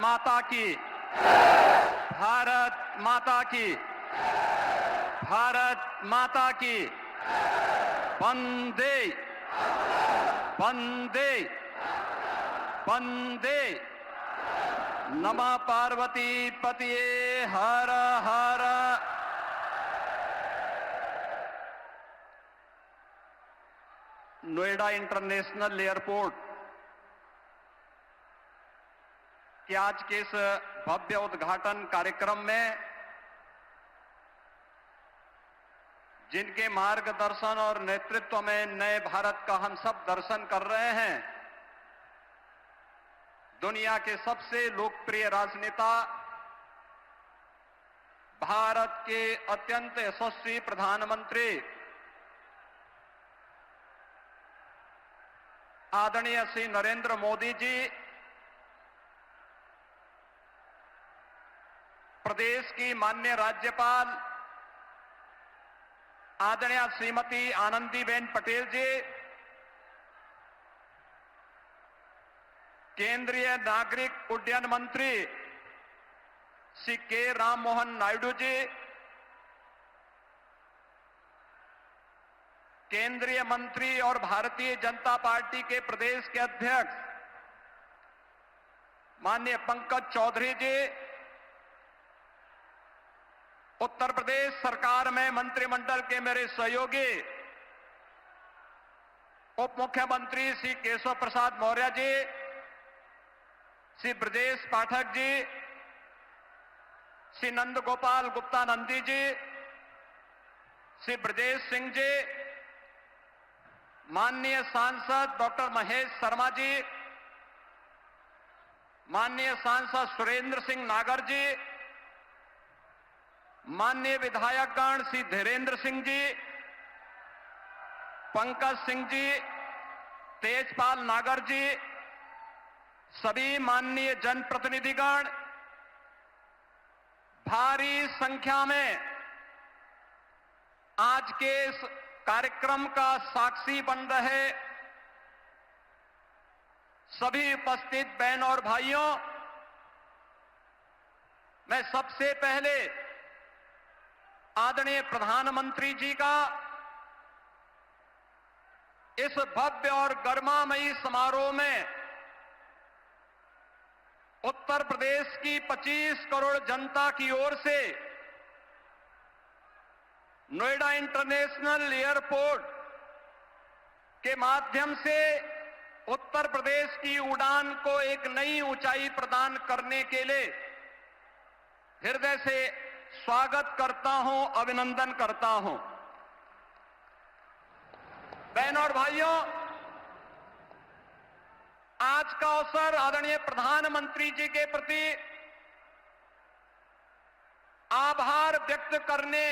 माता की, भारत माता की, भारत माता की, वंदे वंदे वंदे। नमः पार्वती पतिये हर हर। नोएडा इंटरनेशनल एयरपोर्ट के आज के इस भव्य उद्घाटन कार्यक्रम में जिनके मार्गदर्शन और नेतृत्व में नए भारत का हम सब दर्शन कर रहे हैं, दुनिया के सबसे लोकप्रिय राजनेता, भारत के अत्यंत यशस्वी प्रधानमंत्री आदरणीय श्री नरेंद्र मोदी जी, प्रदेश की माननीय राज्यपाल आदरणीय श्रीमती आनंदीबेन पटेल जी, केंद्रीय नागरिक उड्डयन मंत्री श्री के राम मोहन नायडू जी, केंद्रीय मंत्री और भारतीय जनता पार्टी के प्रदेश के अध्यक्ष माननीय पंकज चौधरी जी, उत्तर प्रदेश सरकार में मंत्रिमंडल के मेरे सहयोगी उप मुख्यमंत्री श्री केशव प्रसाद मौर्य जी, श्री ब्रजेश पाठक जी, श्री नंद गोपाल गुप्ता नंदी जी, श्री ब्रजेश सिंह जी, माननीय सांसद डॉक्टर महेश शर्मा जी, माननीय सांसद सुरेंद्र सिंह नागर जी, माननीय विधायकगण श्री धीरेन्द्र सिंह जी, पंकज सिंह जी, तेजपाल नागर जी, सभी माननीय जनप्रतिनिधिगण, भारी संख्या में आज के इस कार्यक्रम का साक्षी बन रहे सभी उपस्थित बहन और भाइयों, मैं सबसे पहले आदरणीय प्रधानमंत्री जी का इस भव्य और गरिमामयी समारोह में उत्तर प्रदेश की 25 करोड़ जनता की ओर से नोएडा इंटरनेशनल एयरपोर्ट के माध्यम से उत्तर प्रदेश की उड़ान को एक नई ऊंचाई प्रदान करने के लिए हृदय से स्वागत करता हूं, अभिनंदन करता हूं। बहनों और भाइयों, आज का अवसर आदरणीय प्रधानमंत्री जी के प्रति आभार व्यक्त करने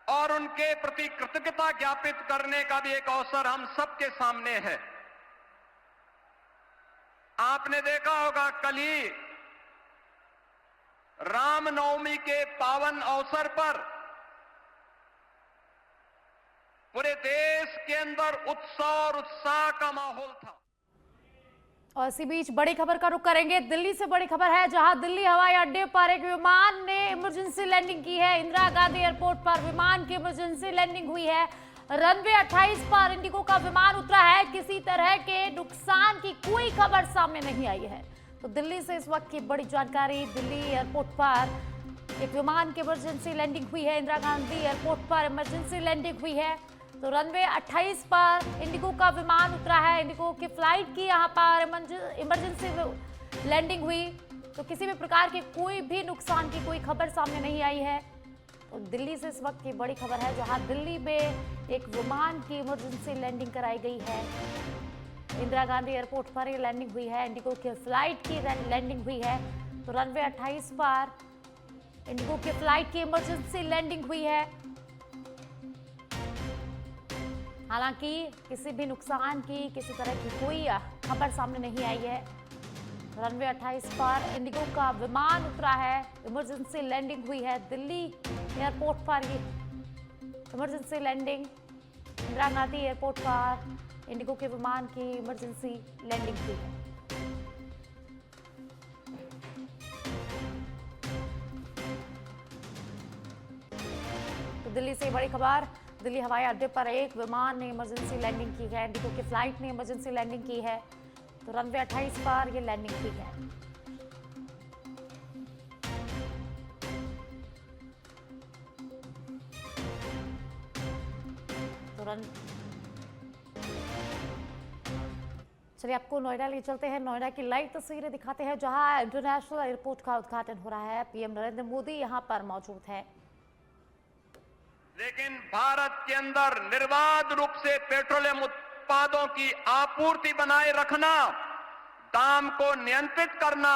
और उनके प्रति कृतज्ञता ज्ञापित करने का भी एक अवसर हम सबके सामने है। आपने देखा होगा, कल ही रामनवमी के पावन अवसर पर पूरे देश के अंदर उत्सव और उत्साह का माहौल था। और इसी बीच बड़ी खबर का रुख करेंगे। दिल्ली से बड़ी खबर है, जहां दिल्ली हवाई अड्डे पर एक विमान ने इमरजेंसी लैंडिंग की है। इंदिरा गांधी एयरपोर्ट पर विमान की इमरजेंसी लैंडिंग हुई है। रनवे 28 पर इंडिगो का विमान उतरा है। किसी तरह के नुकसान की कोई खबर सामने नहीं आई है। तो दिल्ली से इस वक्त की बड़ी जानकारी, दिल्ली एयरपोर्ट पर एक विमान की इमरजेंसी लैंडिंग हुई है। इंदिरा गांधी एयरपोर्ट पर इमरजेंसी लैंडिंग हुई है। तो रनवे 28 पर इंडिगो का विमान उतरा है। इंडिगो की फ्लाइट की यहाँ पर इमरजेंसी लैंडिंग हुई। तो किसी भी प्रकार के कोई भी नुकसान की कोई खबर सामने नहीं आई है। तो दिल्ली से इस वक्त की बड़ी खबर है, जहां दिल्ली में एक विमान की इमरजेंसी लैंडिंग कराई गई है। इंदिरा गांधी एयरपोर्ट पर ये लैंडिंग हुई है। इंडिगो की फ्लाइट की लैंडिंग हुई है। तो रनवे 28 पर इंडिगो की फ्लाइट की इमरजेंसी लैंडिंग हुई है। हालांकि किसी भी नुकसान की, किसी तरह की कोई खबर सामने नहीं आई है। रनवे 28 पर इंडिगो का विमान उतरा है, इमरजेंसी लैंडिंग हुई है। दिल्ली एयरपोर्ट पर ये emergency landing, Indira Gandhi airport पर इंडिगो के विमान की इमरजेंसी लैंडिंग हुई है। दिल्ली से बड़ी खबर। दिल्ली हवाई अड्डे पर एक विमान ने इमरजेंसी लैंडिंग की है। इंडिगो की फ्लाइट ने इमरजेंसी लैंडिंग की है। तो रनवे 28 पर ये लैंडिंग की है। चलिए आपको नोएडा ले चलते हैं। नोएडा की लाइव तस्वीरें दिखाते हैं, जहां इंटरनेशनल एयरपोर्ट का उद्घाटन हो रहा है। पीएम नरेंद्र मोदी यहां पर मौजूद है। लेकिन भारत के अंदर निर्बाध रूप से पेट्रोलियम उत्पादों की आपूर्ति बनाए रखना, दाम को नियंत्रित करना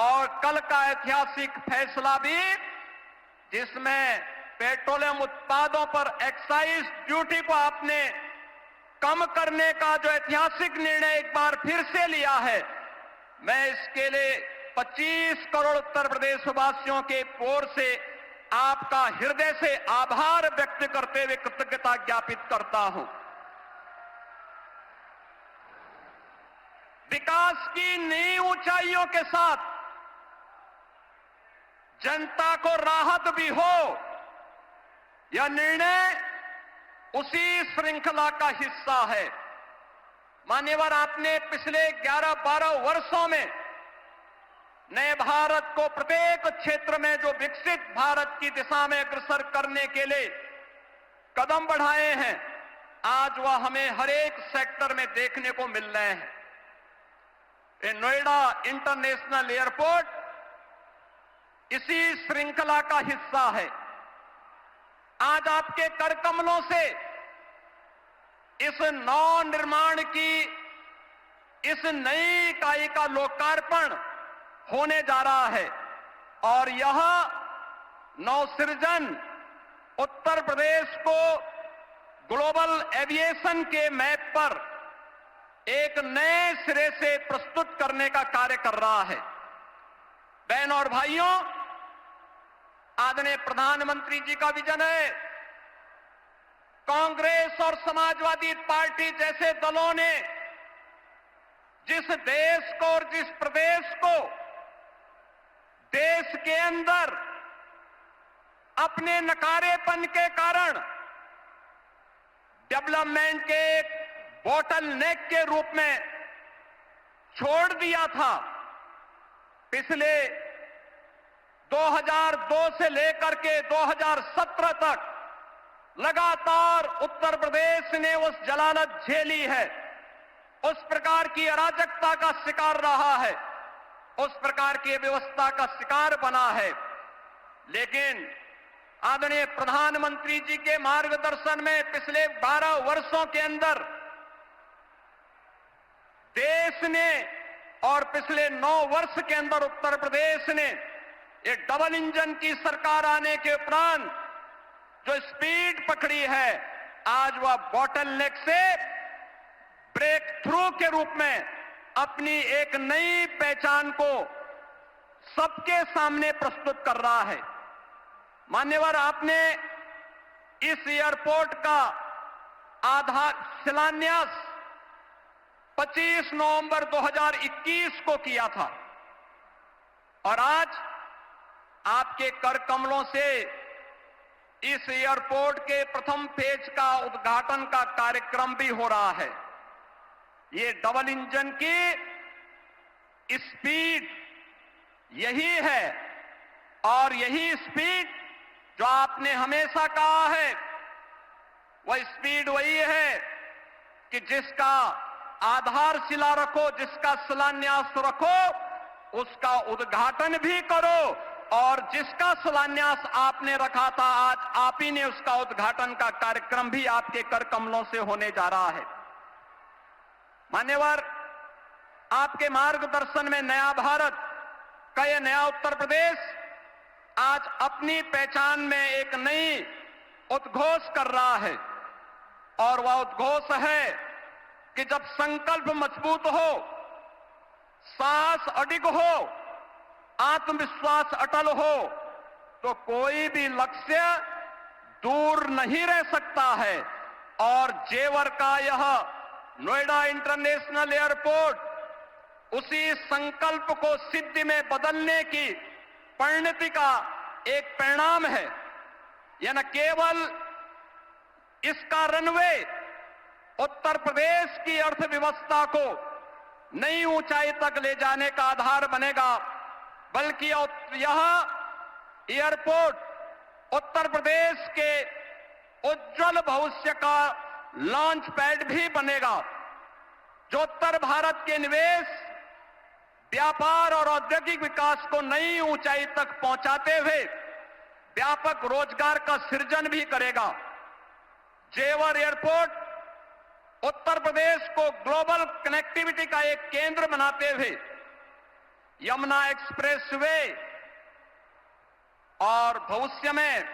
और कल का ऐतिहासिक फैसला भी, जिसमें पेट्रोलियम उत्पादों पर एक्साइज ड्यूटी को आपने कम करने का जो ऐतिहासिक निर्णय एक बार फिर से लिया है, मैं इसके लिए 25 करोड़ उत्तर प्रदेश वासियों के ओर से आपका हृदय से आभार व्यक्त करते हुए कृतज्ञता ज्ञापित करता हूं। विकास की नई ऊंचाइयों के साथ जनता को राहत भी हो, यह निर्णय उसी श्रृंखला का हिस्सा है। मान्यवर, आपने पिछले 11-12 वर्षों में नए भारत को प्रत्येक क्षेत्र में जो विकसित भारत की दिशा में अग्रसर करने के लिए कदम बढ़ाए हैं, आज वह हमें हर एक सेक्टर में देखने को मिल रहे हैं। ये नोएडा इंटरनेशनल एयरपोर्ट इसी श्रृंखला का हिस्सा है। आज आपके कर कमलों से इस नव निर्माण की इस नई इकाई का लोकार्पण होने जा रहा है और यह नवसृजन उत्तर प्रदेश को ग्लोबल एविएशन के मैप पर एक नए सिरे से प्रस्तुत करने का कार्य कर रहा है। बहनों और भाइयों, आदरणीय प्रधानमंत्री जी का विजन है। कांग्रेस और समाजवादी पार्टी जैसे दलों ने जिस देश को और जिस प्रदेश को देश के अंदर अपने नकारेपन के कारण डेवलपमेंट के एक बॉटल नेक के रूप में छोड़ दिया था, पिछले 2002 से लेकर के 2017 तक लगातार उत्तर प्रदेश ने उस जलालत झेली है, उस प्रकार की अराजकता का शिकार रहा है, उस प्रकार की व्यवस्था का शिकार बना है। लेकिन आदरणीय प्रधानमंत्री जी के मार्गदर्शन में पिछले 12 वर्षों के अंदर देश ने और पिछले 9 वर्ष के अंदर उत्तर प्रदेश ने ये डबल इंजन की सरकार आने के उपरांत जो स्पीड पकड़ी है, आज वह बॉटल नेक से ब्रेक थ्रू के रूप में अपनी एक नई पहचान को सबके सामने प्रस्तुत कर रहा है। मान्यवर, आपने इस एयरपोर्ट का आधार शिलान्यास 25 नवंबर 2021 को किया था और आज आपके कर कमलों से इस एयरपोर्ट के प्रथम फेज का उद्घाटन का कार्यक्रम भी हो रहा है। ये डबल इंजन की स्पीड यही है और यही स्पीड जो आपने हमेशा कहा है, वह स्पीड वही है कि जिसका आधारशिला रखो, जिसका शिलान्यास रखो, उसका उद्घाटन भी करो और जिसका शिलान्यास आपने रखा था, आज आप ही ने उसका उद्घाटन का कार्यक्रम भी आपके कर कमलों से होने जा रहा है। मान्यवर, आपके मार्गदर्शन में नया भारत का यह नया उत्तर प्रदेश आज अपनी पहचान में एक नई उद्घोष कर रहा है और वह उद्घोष है कि जब संकल्प मजबूत हो, साहस अडिग हो, आत्मविश्वास अटल हो, तो कोई भी लक्ष्य दूर नहीं रह सकता है। और जेवर का यह नोएडा इंटरनेशनल एयरपोर्ट उसी संकल्प को सिद्धि में बदलने की परिणति का एक परिणाम है। यह न केवल इसका रनवे उत्तर प्रदेश की अर्थव्यवस्था को नई ऊंचाई तक ले जाने का आधार बनेगा, बल्कि यह एयरपोर्ट उत्तर प्रदेश के उज्जवल भविष्य का लॉन्च पैड भी बनेगा, जो उत्तर भारत के निवेश, व्यापार और औद्योगिक विकास को नई ऊंचाई तक पहुंचाते हुए व्यापक रोजगार का सृजन भी करेगा। जेवर एयरपोर्ट उत्तर प्रदेश को ग्लोबल कनेक्टिविटी का एक केंद्र बनाते हुए यमुना एक्सप्रेसवे और भविष्य में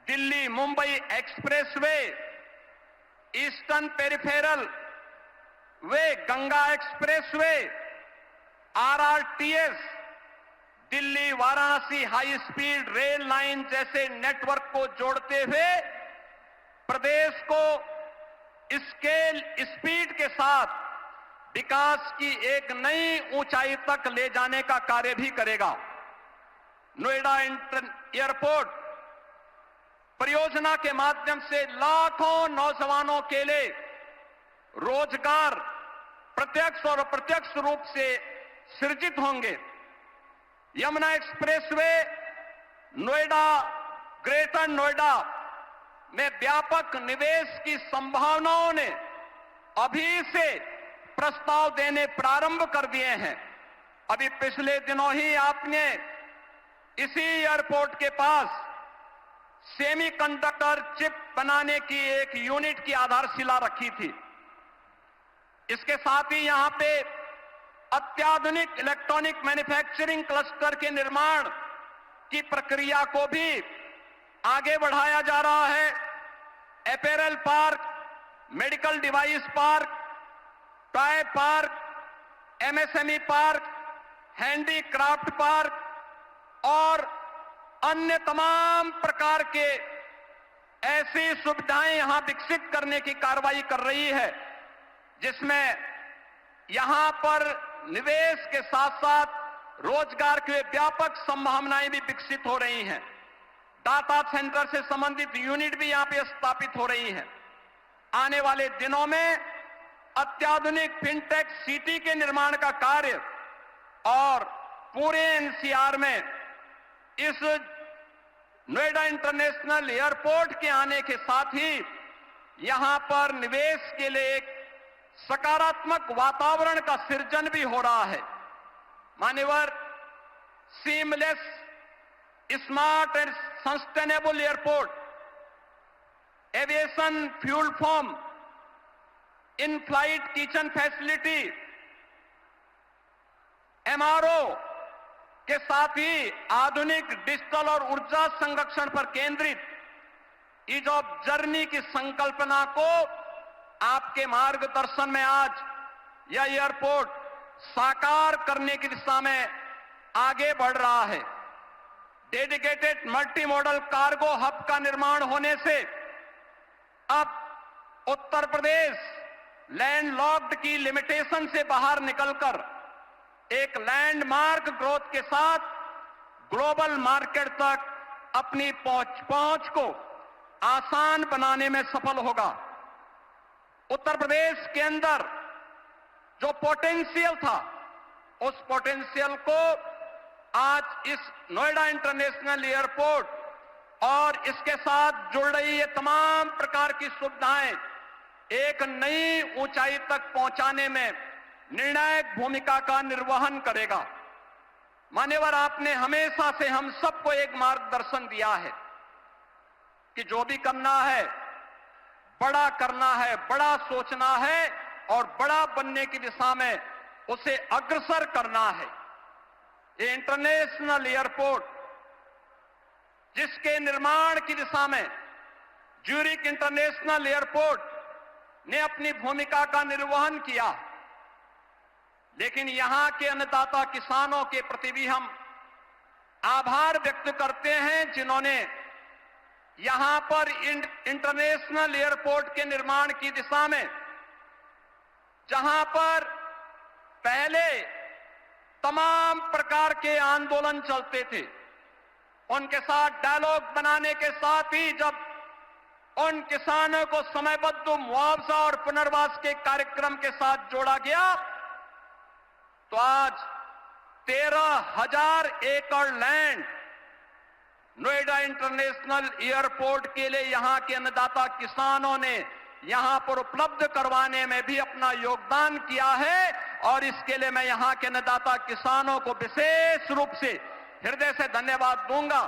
Delhi Mumbai expressway, eastern peripheral way, Ganga expressway, RRTS, Delhi Varanasi high speed rail line जैसे नेटवर्क को जोड़ते हुए प्रदेश को स्केल स्पीड के साथ विकास की एक नई ऊंचाई तक ले जाने का कार्य भी करेगा। नोएडा एयरपोर्ट परियोजना के माध्यम से लाखों नौजवानों के लिए रोजगार प्रत्यक्ष और अप्रत्यक्ष रूप से सृजित होंगे। यमुना एक्सप्रेसवे नोएडा, ग्रेटर नोएडा में व्यापक निवेश की संभावनाओं ने अभी से प्रस्ताव देने प्रारंभ कर दिए हैं। अभी पिछले दिनों ही आपने इसी एयरपोर्ट के पास सेमीकंडक्टर चिप बनाने की एक यूनिट की आधारशिला रखी थी। इसके साथ ही यहां पे अत्याधुनिक इलेक्ट्रॉनिक मैन्युफैक्चरिंग क्लस्टर के निर्माण की प्रक्रिया को भी आगे बढ़ाया जा रहा है। Apparel park, medical device park, toy park, MSME park, handicraft park और अन्य तमाम प्रकार के ऐसी सुविधाएं यहां विकसित करने की कार्रवाई कर रही है, जिसमें यहां पर निवेश के साथ साथ रोजगार की व्यापक संभावनाएं भी विकसित हो रही हैं। डाटा सेंटर से संबंधित यूनिट भी यहां पे स्थापित हो रही हैं। आने वाले दिनों में अत्याधुनिक फिनटेक सिटी के निर्माण का कार्य और पूरे एनसीआर में इस नोएडा इंटरनेशनल एयरपोर्ट के आने के साथ ही यहां पर निवेश के लिए एक सकारात्मक वातावरण का सृजन भी हो रहा है। मान्यवर, seamless, smart and sustainable airport, aviation fuel form, in flight kitchen facility, MRO के साथ ही आधुनिक डिजिटल और ऊर्जा संरक्षण पर केंद्रित ईज ऑफ जर्नी की संकल्पना को आपके मार्गदर्शन में आज यह एयरपोर्ट साकार करने की दिशा में आगे बढ़ रहा है। Dedicated multi modal cargo hub का निर्माण होने से अब उत्तर प्रदेश लैंडलॉक्ड की लिमिटेशन से बाहर निकलकर एक लैंडमार्क ग्रोथ के साथ ग्लोबल मार्केट तक अपनी पहुंच को आसान बनाने में सफल होगा। उत्तर प्रदेश के अंदर जो पोटेंशियल था, उस पोटेंशियल को आज इस नोएडा इंटरनेशनल एयरपोर्ट और इसके साथ जुड़ रही ये तमाम प्रकार की सुविधाएं एक नई ऊंचाई तक पहुंचाने में निर्णायक भूमिका का निर्वहन करेगा। मान्यवर, आपने हमेशा से हम सबको एक मार्गदर्शन दिया है कि जो भी करना है, बड़ा करना है, बड़ा सोचना है और बड़ा बनने की दिशा में उसे अग्रसर करना है। ये इंटरनेशनल एयरपोर्ट जिसके निर्माण की दिशा में ज्यूरिक इंटरनेशनल एयरपोर्ट ने अपनी भूमिका का निर्वहन किया, लेकिन यहां के अन्नदाता किसानों के प्रति भी हम आभार व्यक्त करते हैं, जिन्होंने यहां पर इंटरनेशनल एयरपोर्ट के निर्माण की दिशा में, जहां पर पहले तमाम प्रकार के आंदोलन चलते थे, उनके साथ डायलॉग बनाने के साथ ही जब उन किसानों को समयबद्ध मुआवजा और पुनर्वास के कार्यक्रम के साथ जोड़ा गया तो आज 13,000 एकड़ लैंड नोएडा इंटरनेशनल एयरपोर्ट के लिए यहां के अन्नदाता किसानों ने यहां पर उपलब्ध करवाने में भी अपना योगदान किया है और इसके लिए मैं यहां के अन्नदाता किसानों को विशेष रूप से हृदय से धन्यवाद दूंगा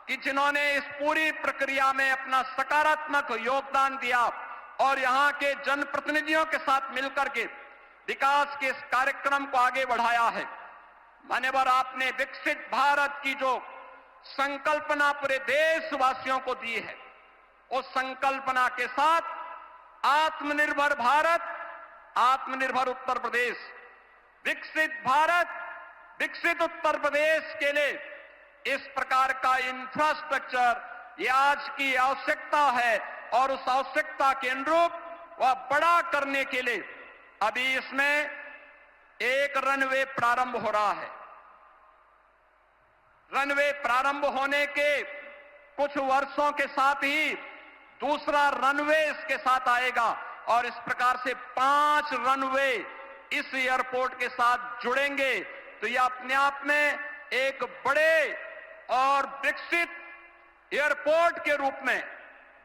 कि जिन्होंने इस पूरी प्रक्रिया में अपना सकारात्मक योगदान दिया और यहां के जनप्रतिनिधियों के साथ मिलकर के विकास के इस कार्यक्रम को आगे बढ़ाया है। मान्यवर, आपने विकसित भारत की जो संकल्पना पूरे देशवासियों को दी है, उस संकल्पना के साथ आत्मनिर्भर भारत, आत्मनिर्भर उत्तर प्रदेश, विकसित भारत, विकसित उत्तर प्रदेश के लिए इस प्रकार का इंफ्रास्ट्रक्चर ये आज की आवश्यकता है और उस आवश्यकता के अनुरूप वह बड़ा करने के लिए अभी इसमें एक रनवे प्रारंभ हो रहा है। रनवे प्रारंभ होने के कुछ वर्षों के साथ ही दूसरा रनवे इसके साथ आएगा और इस प्रकार से 5 रनवे इस एयरपोर्ट के साथ जुड़ेंगे तो यह अपने आप में एक बड़े और विकसित एयरपोर्ट के रूप में,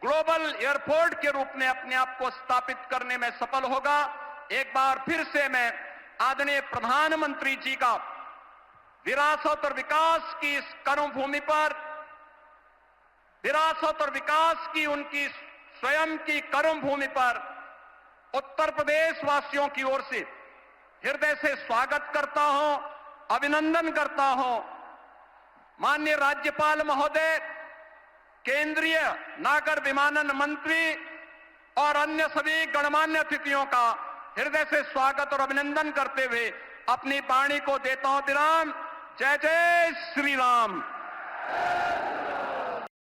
ग्लोबल एयरपोर्ट के रूप में अपने आप को स्थापित करने में सफल होगा। एक बार फिर से मैं आदरणीय प्रधानमंत्री जी का विरासत और विकास की इस कर्मभूमि पर, विरासत और विकास की उनकी स्वयं की कर्मभूमि पर उत्तर प्रदेश वासियों की ओर से हृदय से स्वागत करता हूं, अभिनंदन करता हूं। माननीय राज्यपाल महोदय, केंद्रीय नागर विमानन मंत्री और अन्य सभी गणमान्य अतिथियों का हृदय से स्वागत और अभिनंदन करते हुए अपनी वाणी को देता हूं विराम। जय जय श्री राम।